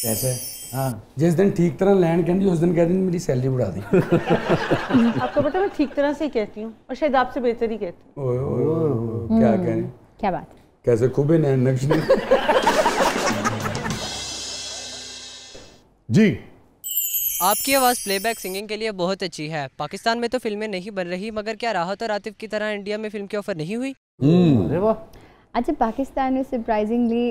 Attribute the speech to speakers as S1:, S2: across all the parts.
S1: कैसे? हाँ, जिस दिन ठीक तरह लैंड कहती उस दिन कहती मेरी सैलरी बढ़ा दी।
S2: आपको पता मैं ठीक तरह से ही कहती हूँ और शायद आपसे बेहतर ही कहती हूँ।
S1: क्या कह रही?
S3: क्या बात?
S1: कैसे खूबे नक्श
S4: जी।
S5: आपकी आवाज़ प्लेबैक सिंगिंग के लिए बहुत अच्छी है। पाकिस्तान में तो फिल्में नहीं बन रही, मगर क्या राहत और आतिफ की तरह इंडिया में फिल्म की ऑफर नहीं हुई?
S4: अरे वाह।
S3: अच्छा, पाकिस्तान में सरप्राइजिंगली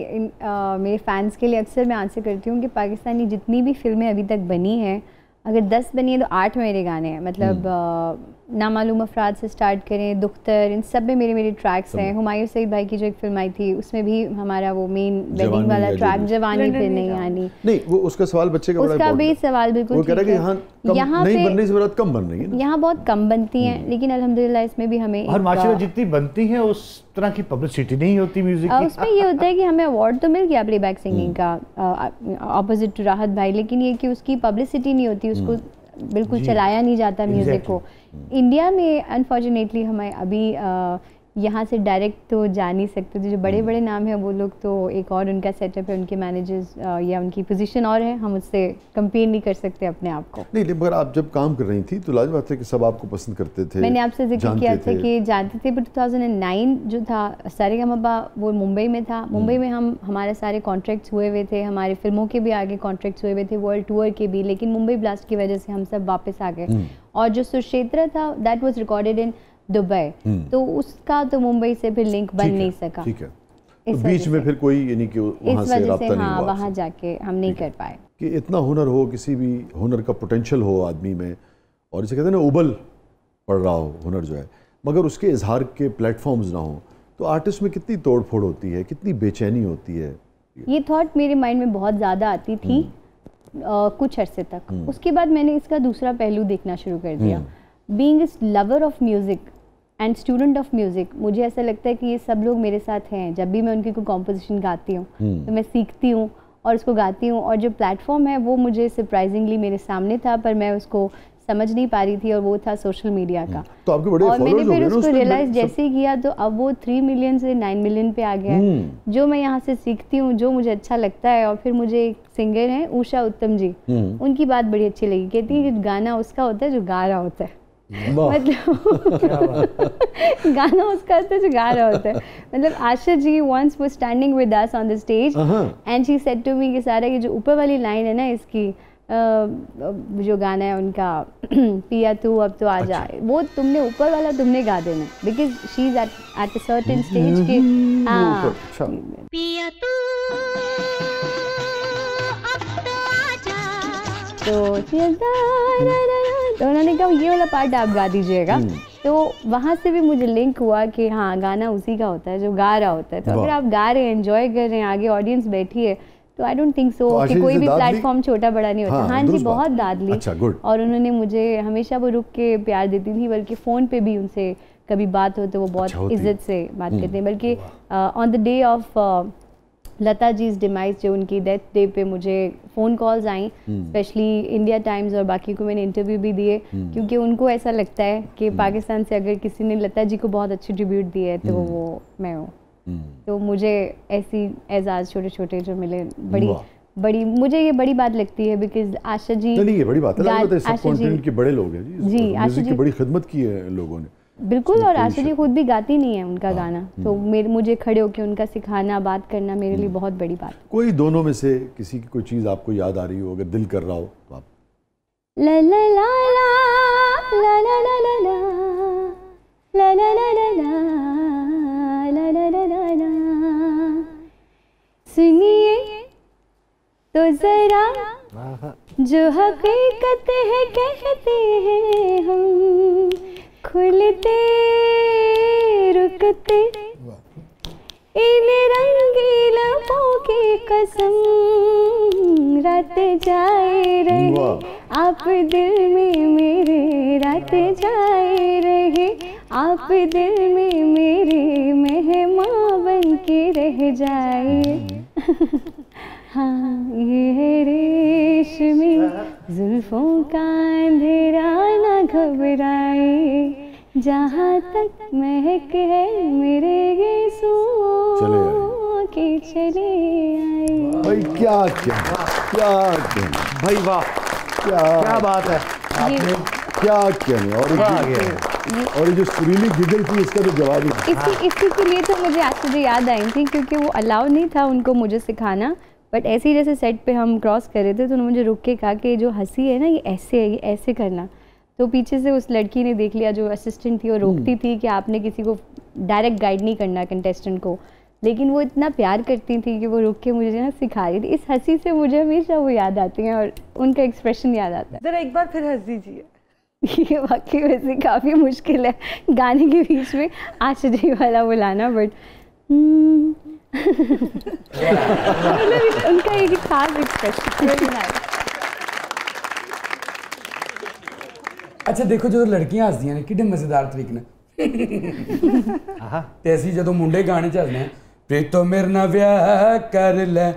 S3: मेरे फैंस के लिए अक्सर मैं आंसर करती हूँ कि पाकिस्तानी जितनी भी फिल्में अभी तक बनी हैं, अगर 10 बनी है तो 8 मेरे गाने हैं। मतलब नामालूम अफराद से स्टार्ट करें, दुख्तर, इन सब में मेरे ट्रैक्स हैं। हुमायूं सईद भाई की जो एक फिल्म आई थी उसमें भी हमारा वो मेन वेडिंग वाला ट्रैक जवानी फिर नहीं आनी।
S4: नहीं, वो उसका सवाल बच्चे का
S3: उसका भी सवाल बिल्कुल
S4: वो कह रहा है कि यहाँ नहीं बनने से बात कम बन रही है।
S3: यहाँ बहुत कम बनती हैं, लेकिन अल्हम्दुलिल्लाह इसमें भी हमें
S6: और माशाल्लाह जितनी बनती हैं उस तरह की पब्लिसिटी नहीं होती म्यूजिक की।
S3: उसमें ये होता है कि हमें अवार्ड तो मिल गया प्लेबैक सिंगिंग का ऑपोजिट टू राहत भाई, लेकिन ये कि उसकी पब्लिसिटी नहीं होती, उसको बिल्कुल चलाया नहीं जाता म्यूज़िक को। इंडिया में अनफॉर्चुनेटली हमें अभी यहाँ से डायरेक्ट तो जा नहीं सकते। जो बड़े बड़े नाम हैं वो लोग तो एक और उनका सेटअप है, उनके मैनेजर्स या उनकी पोजीशन और है, हम उससे कंपेयर नहीं कर सकते अपने आप को।
S4: नहीं, मगर आप जब काम कर रही थी तो लाजवाब बात है कि सब आपको पसंद करते थे।
S3: मैंने आपसे जिक्र किया था कि जानते थे, बट 2009 जो था सारेगामापा वो मुंबई में था। मुंबई में हमारे सारे कॉन्ट्रैक्ट्स हुए हुए थे, हमारे फिल्मों के भी आगे कॉन्ट्रैक्ट्स हुए हुए थे, वर्ल्ड टूर के भी, लेकिन मुंबई ब्लास्ट की वजह से हम सब वापस आ गए। और जो सुक्षेत्र था that was recorded in Dubai, तो उसका तो मुंबई से फिर लिंक बन नहीं सका।
S4: ठीक है, तो बीच में फिर कोई यानी कि वहाँ से राब्ता नहीं हुआ।
S3: वहाँ जाके हम नहीं कर पाए।
S4: कि इतना हुनर हो, किसी भी हुनर का पोटेंशियल हो आदमी में, और इसे कहते हैं ना उबल पड़ रहा हो हुनर जो है, मगर उसके इजहार के प्लेटफॉर्म्स ना हो, तो आर्टिस्ट में कितनी तोड़ फोड़ होती है, कितनी बेचैनी होती है।
S3: ये थॉट मेरे माइंड में बहुत ज़्यादा आती थी कुछ अरसे तक। उसके बाद मैंने इसका दूसरा पहलू देखना शुरू कर दिया। Being a lover of music and student of music, मुझे ऐसा लगता है कि ये सब लोग मेरे साथ हैं। जब भी मैं उनकी कोई कॉम्पोजिशन गाती हूँ तो मैं सीखती हूँ और उसको गाती हूँ, और जो प्लेटफॉर्म है वो मुझे सरप्राइजिंगली मेरे सामने था, पर मैं उसको समझ नहीं पा रही थी, और वो था सोशल मीडिया का।
S4: तो आपके बड़े
S3: और मैंने फिर उसको रियलाइज जैसे ही किया, तो अब वो 3 मिलियन से 9 मिलियन पे आ गया है। जो मैं यहाँ से सीखती हूँ, जो मुझे अच्छा लगता है। और फिर मुझे एक सिंगर है उषा उत्तम जी, उनकी बात बड़ी अच्छी लगी। कहती है कि गाना उसका होता है जो गा रहा होता है। मतलब गाना उसका होता है जो गा रहा होता है। मतलब Asha ji once was standing with us on the stage and she said to me कि सारा ये जो ऊपर वाली लाइन है ना इसकी, जो गाना है उनका पिया तू अब तो आ जा, वो तुमने ऊपर वाला तुमने गा देना, because she is at a certain stage के हाँ पिया तू अब तो आ जा, तो उन्होंने कहा ये वाला पार्ट आप गा दीजिएगा। तो वहाँ से भी मुझे लिंक हुआ कि हाँ गाना उसी का होता है जो गा रहा होता है। तो अगर आप गा रहे हैं, एंजॉय कर रहे हैं, आगे ऑडियंस बैठी है, तो आई डोंट थिंक सो कि कोई भी प्लेटफॉर्म छोटा बड़ा नहीं होता। हाँ जी, बहुत दाद ली। और उन्होंने मुझे हमेशा वो रुक के प्यार देती थी, बल्कि फ़ोन पे भी उनसे कभी बात हो तो वो बहुत इज्जत से बात करते हैं। बल्कि on the day of Lata ji's demise, जो उनकी डेथ डे पे मुझे फ़ोन कॉल्स आई, स्पेशली इंडिया टाइम्स और बाकी को मैंने इंटरव्यू भी दिए, क्योंकि उनको ऐसा लगता है कि पाकिस्तान से अगर किसी ने लता जी को बहुत अच्छी ट्रिब्यूट दी है तो वो मैं हूँ। तो मुझे ऐसी एजाज़ छोटे छोटे जो मिले, बड़ी मुझे ये बड़ी बात लगती है, बिकॉज आशा जी
S4: ये बड़ी बात है, सब कॉन्टिनेंट के बड़े लोग हैं जी, आशा जी बड़ी खिदमत की है लोगों ने,
S3: बिल्कुल। और आशा जी खुद भी गाती नहीं है उनका गाना, तो मुझे खड़े होकर उनका सिखाना, बात करना मेरे लिए बहुत बड़ी बात।
S4: कोई दोनों में से किसी की कोई चीज़ आपको याद आ रही हो, अगर दिल कर रहा हो तो आप
S3: ला ला ला ला ला ला ला ला ला ला ला ला ला ला ला ला ला, सुनिए तो जरा जो हकीकत है कहते हैं हम, खुलते रुकते इन रंगीला की कसम, रात जाए रहे आप दिल में मेरे, रात जाए रहे आप दिल में मेरे, मेहमान बन के रह जाए। हाँ ये है रेशमी जुल्फों का अंधेरा, ना घबराए, जहाँ तक महक है मेरे गीसों की चले आए।
S4: भाई क्या
S6: भाई वाह, क्या बात है।
S3: ये
S4: क्या कहने। और ये जो सुरीली गिगल थी इसका तो जवाब ही।
S3: इसी के लिए तो मुझे एक्चुअली याद आई थी, क्योंकि वो अलाउ नहीं था उनको मुझे सिखाना, बट ऐसे ही जैसे सेट पे हम क्रॉस कर रहे थे तो उन्होंने मुझे रुक के कहा कि जो हंसी है ना ये ऐसे है, ये ऐसे करना। तो पीछे से उस लड़की ने देख लिया जो असिस्टेंट थी, वो रोकती थी कि आपने किसी को डायरेक्ट गाइड नहीं करना कंटेस्टेंट को, लेकिन वो इतना प्यार करती थी कि वो रुक के मुझे ना सिखा रही थी। इस हंसी से मुझे हमेशा वो याद आती हैं और उनका एक्सप्रेशन याद आता है।
S2: जरा एक बार फिर हंस दीजिए।
S3: ये वाकई वैसे काफ़ी मुश्किल है गाने के बीच में आशा जी वाला बुलाना, बट मतलब उनका एक खास एक्सप्रेशन।
S1: अच्छा देखो जो लड़कियां हसदियां ने किड्डे मजेदार तरीके ने ते असीं जदों मुंडे गाने च हसने प्रीतो मेरे नाल ब्याह कर ले ले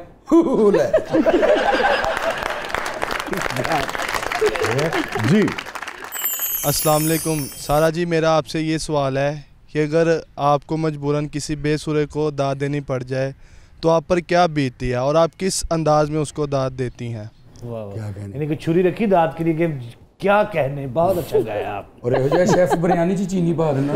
S4: जी।
S7: अस्सलाम वालेकुम सारा जी, मेरा आपसे ये सवाल है कि अगर आपको मजबूरन किसी बेसुरे को दाद देनी पड़ जाए तो आप पर क्या बीतती है और आप किस अंदाज में उसको दाद देती हैं?
S1: क्या कहने।
S6: यानी कि छुरी रखी दांत के लिए कि क्या कहने। बहुत अच्छा गाया आप।
S1: और हो जाए शेफ बिरयानी च चीनी पा देना।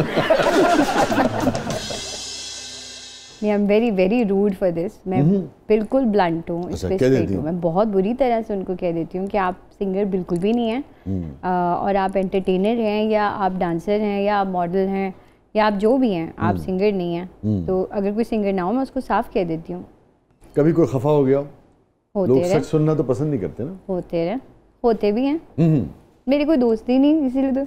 S3: I am very very rude for this. मैं बिल्कुल ब्लंट हूँ, इस पे स्ट्रेट हूँ। मैं बहुत बुरी तरह से उनको कह देती हूँ कि आप सिंगर बिल्कुल भी नहीं हैं, और आप एंटरटेनर हैं या आप डांसर हैं या आप मॉडल हैं या आप जो भी हैं, आप सिंगर नहीं हैं। तो अगर कोई सिंगर ना हो मैं उसको साफ कह देती हूँ।
S4: कभी कोई खफा हो गया? लोग
S3: होते
S4: सच सुनना तो पसंद नहीं करते ना।
S3: होते भी हैं। मेरी कोई दोस्त ही नहीं, इसीलिए तो।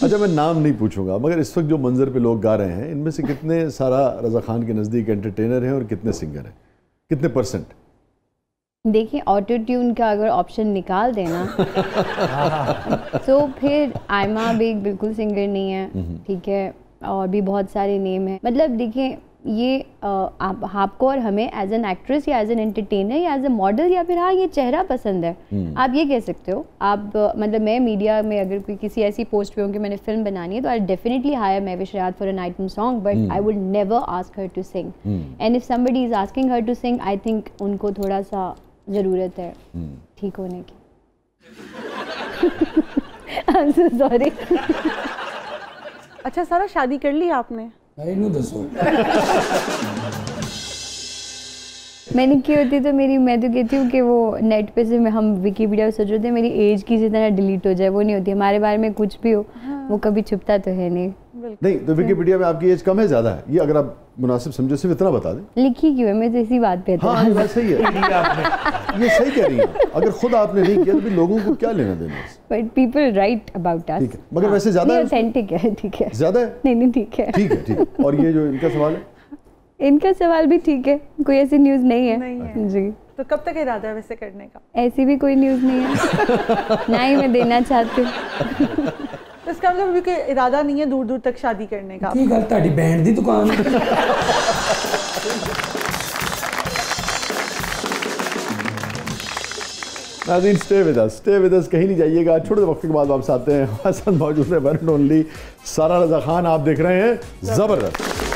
S4: अच्छा मैं नाम नहीं पूछूंगा, मगर इस वक्त जो मंजर पे लोग गा रहे हैं इनमें से कितने सारा रज़ा खान के नज़दीक एंटरटेनर हैं और कितने सिंगर हैं, कितने परसेंट?
S3: देखिए ऑटो ट्यून का अगर ऑप्शन निकाल देना तो फिर आयमा बेग बिल्कुल सिंगर नहीं है, ठीक है, और भी बहुत सारे नेम हैं। मतलब देखिए ये आपको और हमें एज एन एक्ट्रेस या एज एन एंटरटेनर या एज ए मॉडल या फिर हाँ ये चेहरा पसंद है, आप ये कह सकते हो। आप मतलब मैं मीडिया में अगर कोई किसी ऐसी पोस्ट पे हूँ कि मैंने फिल्म बनानी है तो I definitely hire Mehwish Riyad for an item song, but I would never ask her to sing. And if somebody is asking her to sing, I think उनको थोड़ा सा ज़रूरत है ठीक होने की। I am so sorry.
S2: अच्छा सारा शादी कर ली आपने?
S1: दसो
S3: मैंने की होती तो मैं तो कहती हूँ कि वो नेट पे से हम विकीपीडिया पे सोच रहे थे मेरी एज किसी तरह डिलीट हो जाए, वो नहीं होती। हमारे बारे में कुछ भी हो वो कभी छुपता तो है नहीं।
S4: नहीं तो विकीपीडिया में आपकी एज कम है ज़्यादा है, ये अगर आप मुनासिब समझे सिर्फ इतना बता दें।
S3: लिखी क्यों है, मैं तो इसी बात पे
S4: हाँ ये सही है, ये सही कह रही है। अगर खुद आपने नहीं किया तो फिर लोगों को क्या लेना देना?
S3: But people right about us.
S4: ठीक है, मगर वैसे ज़्यादा है,
S3: ऑथेंटिक है, ठीक है।
S4: ज़्यादा है?
S3: नहीं ठीक है,
S4: ठीक है, ठीक है। और ये जो इनका सवाल है,
S3: इनका सवाल भी ठीक है, कोई ऐसी न्यूज़ नहीं है जी।
S2: तो कब तक इरादा है वैसे करने का?
S3: ऐसी भी कोई न्यूज़ नहीं है, ना ही मैं देना चाहती हूँ।
S2: तो इसका मतलब अभी कोई इरादा नहीं है दूर दूर तक शादी करने का?
S1: की गल ताड़ी बैंड दी दुकान है।
S4: नाज़रीन स्टे विद अस, कहीं नहीं जाइएगा। छोटे वक्त के बाद वापस आते हैं। हमारे साथ मौजूद है वन एंड ओनली सारा रज़ा खान। आप देख रहे हैं ज़बरदस्त।